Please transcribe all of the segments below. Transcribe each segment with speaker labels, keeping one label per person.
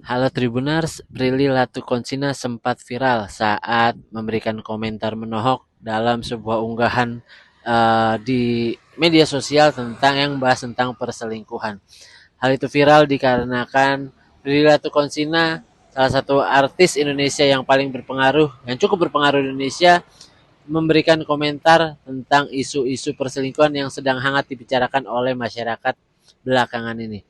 Speaker 1: Halo Tribuners, Prilly Latukonsina sempat viral saat memberikan komentar menohok dalam sebuah unggahan di media sosial yang bahas tentang perselingkuhan. Hal itu viral dikarenakan Prilly Latukonsina, salah satu artis Indonesia yang paling berpengaruh, yang cukup berpengaruh di Indonesia, memberikan komentar tentang isu-isu perselingkuhan yang sedang hangat dibicarakan oleh masyarakat belakangan ini.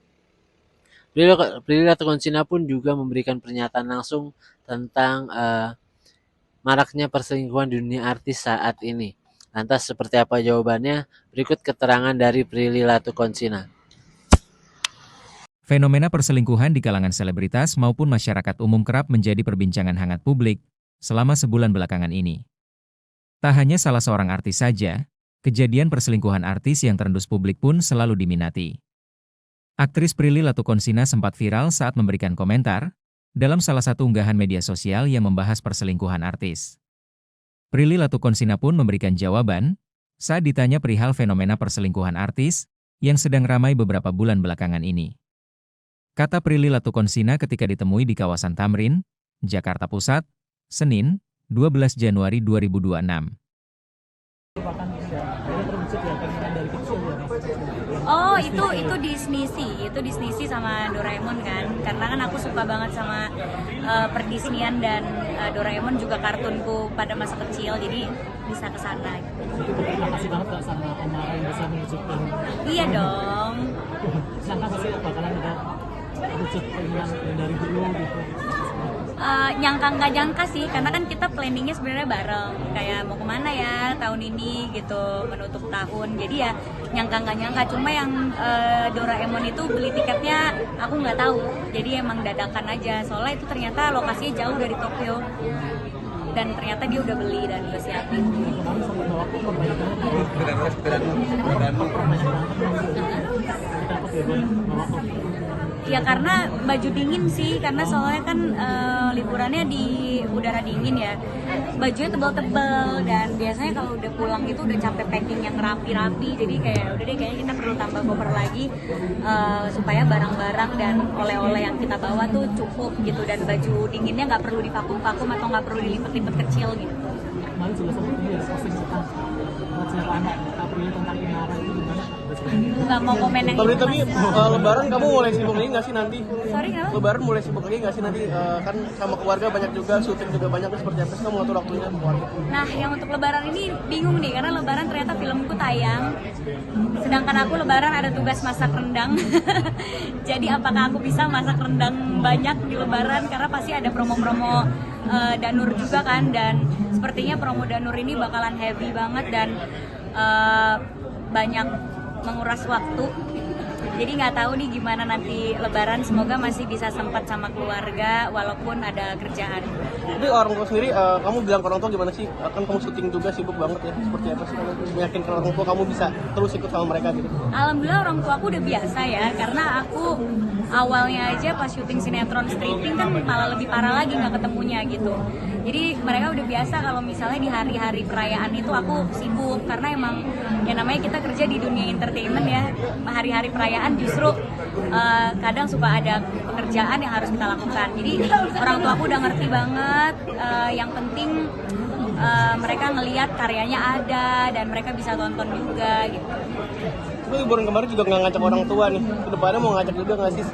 Speaker 1: Prilly Latukonsina pun juga memberikan pernyataan langsung tentang maraknya perselingkuhan di dunia artis saat ini. Lantas seperti apa jawabannya? Berikut keterangan dari Prilly Latukonsina.
Speaker 2: Fenomena perselingkuhan di kalangan selebritas maupun masyarakat umum kerap menjadi perbincangan hangat publik selama sebulan belakangan ini. Tak hanya salah seorang artis saja, kejadian perselingkuhan artis yang terendus publik pun selalu diminati. Aktris Prilly Latukonsina sempat viral saat memberikan komentar dalam salah satu unggahan media sosial yang membahas perselingkuhan artis. Prilly Latukonsina pun memberikan jawaban saat ditanya perihal fenomena perselingkuhan artis yang sedang ramai beberapa bulan belakangan ini. Kata Prilly Latukonsina ketika ditemui di kawasan Tamrin, Jakarta Pusat, Senin, 12 Januari 2026.
Speaker 3: Oh, itu Disney sih sama Doraemon kan. Karena kan aku suka banget sama perdisneyan dan Doraemon juga kartunku pada masa kecil, jadi bisa ke sana.
Speaker 4: Terima kasih banget Kak sama Amara yang bisa menunjukkan.
Speaker 3: Iya dong.
Speaker 4: Sangka pasti bakalan ada wujud yang dari dulu gitu.
Speaker 3: Nyangka nggak nyangka sih, karena kan kita planningnya sebenarnya bareng, kayak mau kemana ya tahun ini gitu, menutup tahun. Jadi ya nyangka nggak nyangka, cuma yang Doraemon itu beli tiketnya aku nggak tahu, jadi emang dadakan aja, soalnya itu ternyata lokasinya jauh dari Tokyo dan ternyata dia udah beli dan udah siapin. Ya karena baju dingin sih, karena soalnya kan liburannya di udara dingin ya, bajunya tebal-tebal, dan biasanya kalau udah pulang itu udah capek packing yang rapi-rapi, jadi kayak udah deh kayaknya kita perlu tambah koper lagi supaya barang-barang dan oleh-oleh yang kita bawa tuh cukup gitu, dan baju dinginnya nggak perlu divakum-vakum atau nggak perlu dilipat-lipat kecil gitu.
Speaker 4: Kemarin juga sempat ini ya posting tentang cerita anak April tentang Inara itu gimana?
Speaker 3: Nggak mau komen yang itu.
Speaker 5: Tapi Lebaran kamu mulai sibuk lagi nggak sih nanti?
Speaker 3: Sorry, kenapa?
Speaker 5: Lebaran mulai sibuk lagi nggak sih nanti? Kan sama keluarga banyak juga, syuting juga banyak, seperti apa sih kamu ngatur waktunya sama keluarga?
Speaker 3: Nah, yang untuk Lebaran ini bingung nih, karena Lebaran ternyata filmku tayang, sedangkan aku Lebaran ada tugas masak rendang. Jadi apakah aku bisa masak rendang banyak di Lebaran, karena pasti ada promo-promo Danur juga kan, dan sepertinya promo Danur ini bakalan heavy banget dan banyak menguras waktu. Jadi nggak tahu nih gimana nanti Lebaran, semoga masih bisa sempat sama keluarga walaupun ada kerjaan.
Speaker 5: Jadi orang tua sendiri, kamu bilang ke orang tua gimana sih? Kan kamu syuting juga sibuk banget ya, seperti apa sih kamu meyakinkan orang tua kamu bisa terus ikut sama mereka gitu?
Speaker 3: Alhamdulillah orang tua aku udah biasa ya, karena aku awalnya aja pas syuting sinetron stripping kan malah lebih parah lagi nggak ketemunya gitu. Jadi mereka udah biasa kalau misalnya di hari-hari perayaan itu aku sibuk, karena emang ya namanya kita kerja di dunia entertainment ya, hari-hari perayaan justru kadang suka ada pekerjaan yang harus kita lakukan. Jadi orang tua aku udah ngerti banget, yang penting mereka ngelihat karyanya ada dan mereka bisa tonton juga gitu.
Speaker 5: Tapi liburan kemarin juga nggak ngajak orang tua nih, kedepannya mau ngajak juga nggak sih,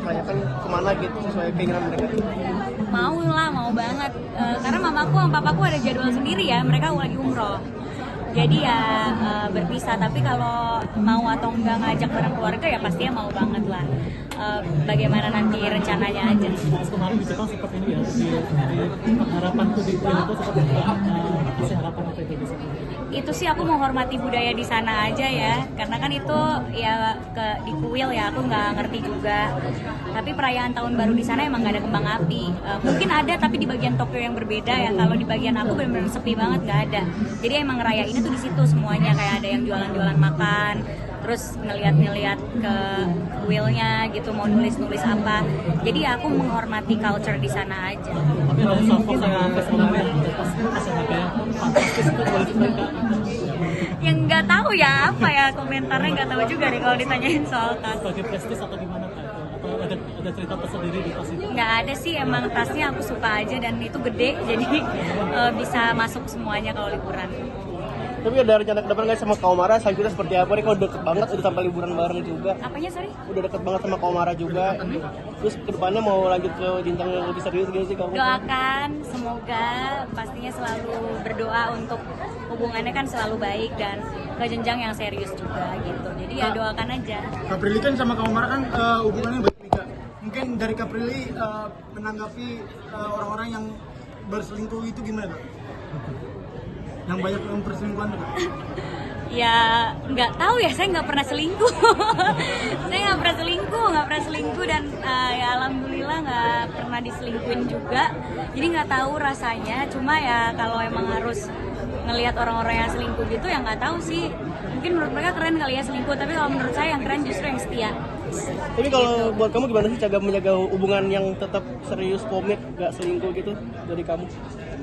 Speaker 5: kayak kan kemana gitu sesuai keinginan mereka?
Speaker 3: Mau lah, mau banget, karena mamaku sama papaku ada jadwal sendiri ya, mereka lagi umroh. Jadi ya berpisah, tapi kalau mau atau enggak ngajak bareng keluarga ya pastinya mau banget lah. Bagaimana nanti rencananya aja.
Speaker 4: Kemarin di Jepang seperti ini ya, di harapan tuh di film itu seperti kasih harapan apa itu bisa?
Speaker 3: Itu sih aku menghormati budaya di sana aja ya, karena kan itu ya di kuil ya, aku nggak ngerti juga. Tapi perayaan tahun baru di sana emang nggak ada kembang api. Mungkin ada tapi di bagian Tokyo yang berbeda ya. Kalau di bagian aku benar-benar sepi banget, nggak ada. Jadi emang ngerayainnya tuh di situ semuanya, kayak ada yang jualan-jualan makan, terus ngeliat-ngeliat ke kuilnya gitu, mau nulis-nulis apa. Jadi aku menghormati culture di sana aja.
Speaker 4: Tapi ada sosok yang keselamatan yang kayak fantastis itu boleh mereka.
Speaker 3: Yang nggak tahu ya apa ya komentarnya, nggak tahu juga nih kalau ditanyain soal tas.
Speaker 4: Sebagai prestis atau gimana Kak? Atau ada Ada cerita tersendiri di tas itu?
Speaker 3: Nggak ada sih, emang tasnya aku suka aja dan itu gede jadi bisa masuk semuanya kalau liburan.
Speaker 5: Tapi ada rencana ke depan nggak sama Kaumara selanjutnya seperti apa nih? Kalau deket banget udah sampai liburan bareng juga.
Speaker 3: Apanya, sorry?
Speaker 5: Udah deket banget sama Kaumara juga. Terus kedepannya mau lanjut ke jenjang yang lebih serius gitu sih kamu?
Speaker 3: Doakan, semoga pastinya selalu berdoa untuk hubungannya kan selalu baik dan ke jenjang yang serius juga gitu. Jadi ya doakan aja.
Speaker 6: Kak Prilly kan sama Kak Omar kan hubungannya baik nih Kak. Mungkin dari Kak Prilly menanggapi orang-orang yang berselingkuh itu gimana Kak? Yang banyak yang perselingkuhan Kak?
Speaker 3: Ya nggak tahu ya, saya nggak pernah selingkuh. Saya nggak pernah selingkuh dan ya alhamdulillah nggak pernah diselingkuhin juga. Jadi nggak tahu rasanya. Cuma ya kalau emang harus ngelihat orang-orang yang selingkuh gitu ya nggak tahu sih. Mungkin menurut mereka keren kali ya selingkuh, tapi kalau menurut saya yang keren justru yang setia.
Speaker 5: Tapi kalau buat kamu gimana sih cara menjaga hubungan yang tetap serius, komit, gak selingkuh gitu dari kamu?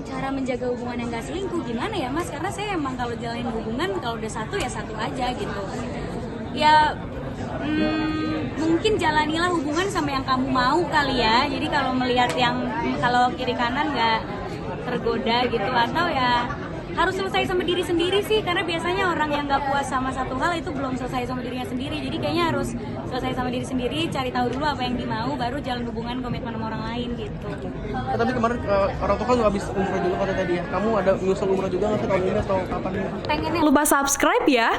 Speaker 3: Cara menjaga hubungan yang gak selingkuh gimana ya Mas? Karena saya emang kalau jalanin hubungan kalau udah satu ya satu aja gitu. Ya mungkin jalanilah hubungan sama yang kamu mau kali ya. Jadi kalau melihat yang kalau kiri kanan nggak tergoda gitu, atau ya harus selesai sama diri sendiri sih, karena biasanya orang yang nggak puas sama satu hal itu belum selesai sama dirinya sendiri. Jadi kayaknya harus selesai sama diri sendiri, cari tahu dulu apa yang dimau, baru jalan hubungan komitmen sama orang lain gitu.
Speaker 5: Tapi kemarin orang tua kan habis umroh juga kata tadi ya. Kamu ada nyusul umroh juga nggak sih tahun ini atau kapan?
Speaker 3: Pengennya
Speaker 7: Lupa subscribe ya.